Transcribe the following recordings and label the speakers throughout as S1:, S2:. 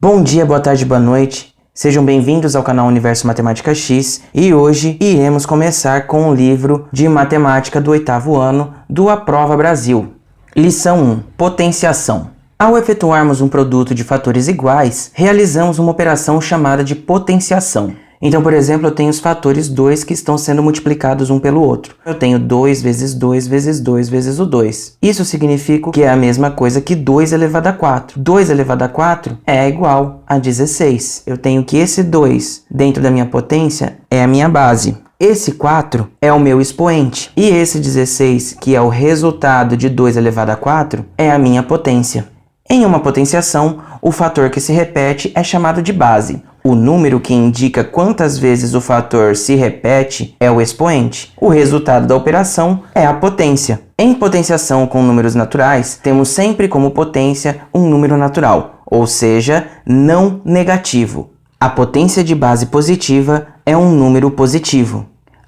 S1: Bom dia, boa tarde, boa noite. Sejam bem-vindos ao canal Universo Matemática X e hoje iremos começar com o livro de matemática do 8º ano do Aprova Brasil. Lição 1. Potenciação. Ao efetuarmos um produto de fatores iguais, realizamos uma operação chamada de potenciação. Então, por exemplo, eu tenho os fatores 2 que estão sendo multiplicados um pelo outro. Eu tenho 2 vezes 2 vezes 2 vezes o 2. Isso significa que é a mesma coisa que 2 elevado a 4. 2 elevado a 4 é igual a 16. Eu tenho que esse 2 dentro da minha potência é a minha base. Esse 4 é o meu expoente. E esse 16, que é o resultado de 2 elevado a 4, é a minha potência. Em uma potenciação, o fator que se repete é chamado de base. O número que indica quantas vezes o fator se repete é o expoente. O resultado da operação é a potência. Em potenciação com números naturais, temos sempre como potência um número natural, ou seja, não negativo. A potência de base positiva é um número positivo.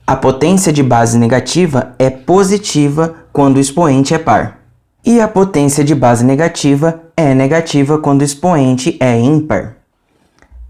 S1: A potência de base negativa é positiva quando o expoente é par. E a potência de base negativa é negativa quando o expoente é ímpar.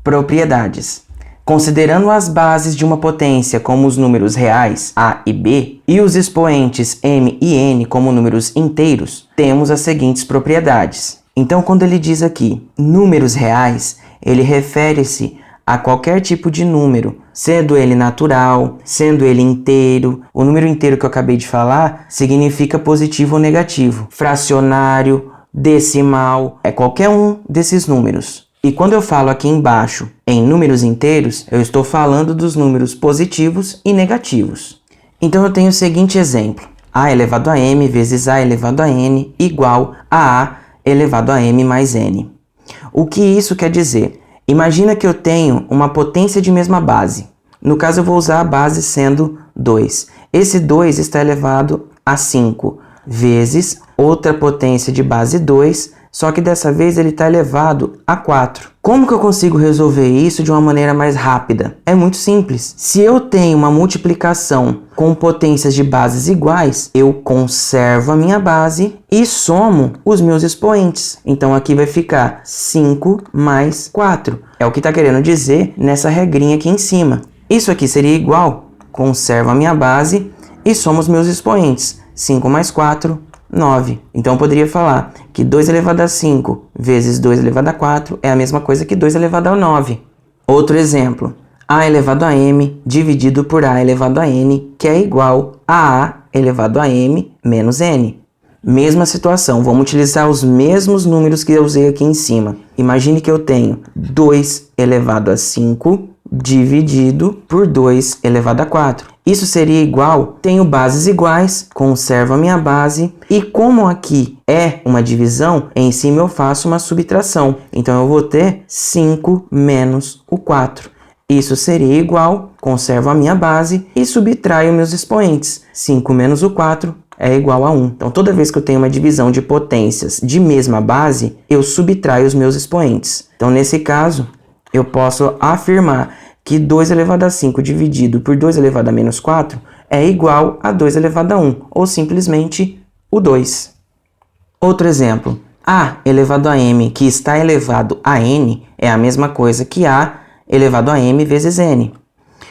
S1: Propriedades. Considerando as bases de uma potência como os números reais, A e B, e os expoentes M e N como números inteiros, temos as seguintes propriedades. Então, quando ele diz aqui números reais, ele refere-se a qualquer tipo de número, sendo ele natural, sendo ele inteiro. O número inteiro que eu acabei de falar significa positivo ou negativo. Fracionário, decimal, é qualquer um desses números. E quando eu falo aqui embaixo em números inteiros, eu estou falando dos números positivos e negativos. Então eu tenho o seguinte exemplo. A elevado a m vezes a elevado a n igual a elevado a m mais n. O que isso quer dizer? Imagina que eu tenho uma potência de mesma base. No caso eu vou usar a base sendo 2. Esse 2 está elevado a 5 vezes outra potência de base 2, só que dessa vez ele está elevado a 4. Como que eu consigo resolver isso de uma maneira mais rápida? É muito simples. Se eu tenho uma multiplicação com potências de bases iguais, eu conservo a minha base e somo os meus expoentes. Então aqui vai ficar 5 mais 4. É o que está querendo dizer nessa regrinha aqui em cima. Isso aqui seria igual, conservo a minha base e somo os meus expoentes. 5 mais 4, 9. Então eu poderia falar que 2 elevado a 5 vezes 2 elevado a 4 é a mesma coisa que 2 elevado a 9. Outro exemplo. A elevado a m dividido por a elevado a n, que é igual a elevado a m menos n. Mesma situação, vamos utilizar os mesmos números que eu usei aqui em cima. Imagine que eu tenho 2 elevado a 5 dividido por 2 elevado a 4. Isso seria igual, tenho bases iguais, conservo a minha base e como aqui é uma divisão, em cima eu faço uma subtração. Então eu vou ter 5 menos o 4. Isso seria igual, conservo a minha base e subtraio meus expoentes. 5 menos o 4 é igual a 1. Então toda vez que eu tenho uma divisão de potências de mesma base, eu subtraio os meus expoentes. Então nesse caso, eu posso afirmar que 2 elevado a 5 dividido por 2 elevado a menos 4 é igual a 2 elevado a 1, ou simplesmente o 2. Outro exemplo, a elevado a m que está elevado a n é a mesma coisa que a elevado a m vezes n.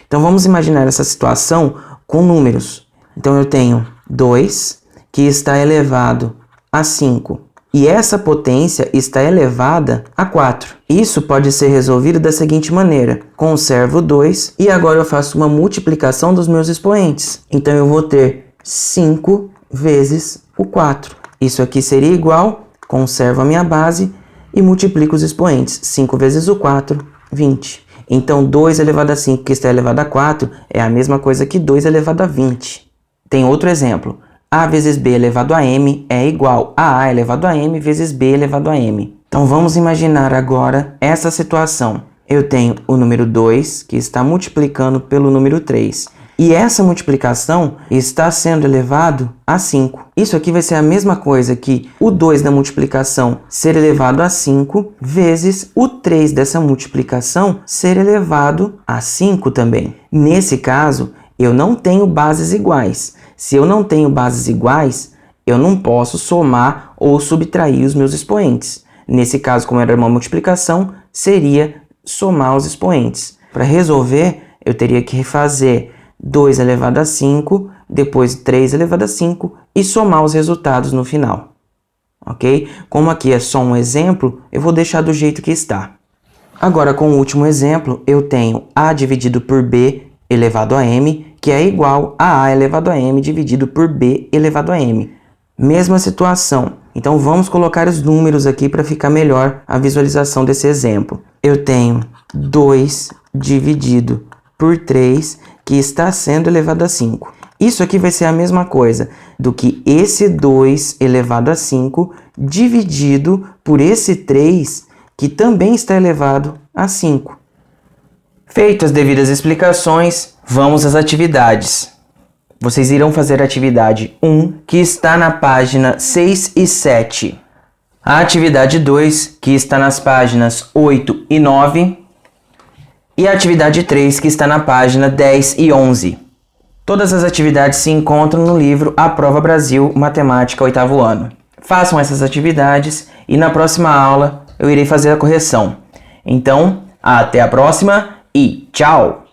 S1: Então vamos imaginar essa situação com números. Então eu tenho 2 que está elevado a 5. E essa potência está elevada a 4. Isso pode ser resolvido da seguinte maneira. Conservo 2 e agora eu faço uma multiplicação dos meus expoentes. Então eu vou ter 5 vezes o 4. Isso aqui seria igual, conservo a minha base e multiplico os expoentes. 5 vezes o 4, 20. Então 2 elevado a 5 que está elevado a 4 é a mesma coisa que 2 elevado a 20. Tem outro exemplo. A vezes b elevado a m é igual a elevado a m vezes b elevado a m. Então vamos imaginar agora essa situação. Eu tenho o número 2 que está multiplicando pelo número 3. E essa multiplicação está sendo elevado a 5. Isso aqui vai ser a mesma coisa que o 2 da multiplicação ser elevado a 5 vezes o 3 dessa multiplicação ser elevado a 5 também. Nesse caso, eu não tenho bases iguais. Se eu não tenho bases iguais, eu não posso somar ou subtrair os meus expoentes. Nesse caso, como era uma multiplicação, seria somar os expoentes. Para resolver, eu teria que fazer 2 elevado a 5, depois 3 elevado a 5 e somar os resultados no final. Ok? Como aqui é só um exemplo, eu vou deixar do jeito que está. Agora, com o último exemplo, eu tenho A dividido por B elevado a M, que é igual a A elevado a M dividido por B elevado a M. Mesma situação. Então, vamos colocar os números aqui para ficar melhor a visualização desse exemplo. Eu tenho 2 dividido por 3, que está sendo elevado a 5. Isso aqui vai ser a mesma coisa do que esse 2 elevado a 5 dividido por esse 3, que também está elevado a 5. Feitas as devidas explicações, vamos às atividades. Vocês irão fazer a atividade 1, que está na página 6 e 7. A atividade 2, que está nas páginas 8 e 9. E a atividade 3, que está na página 10 e 11. Todas as atividades se encontram no livro A Prova Brasil Matemática 8º ano. Façam essas atividades e na próxima aula eu irei fazer a correção. Então, até a próxima e tchau!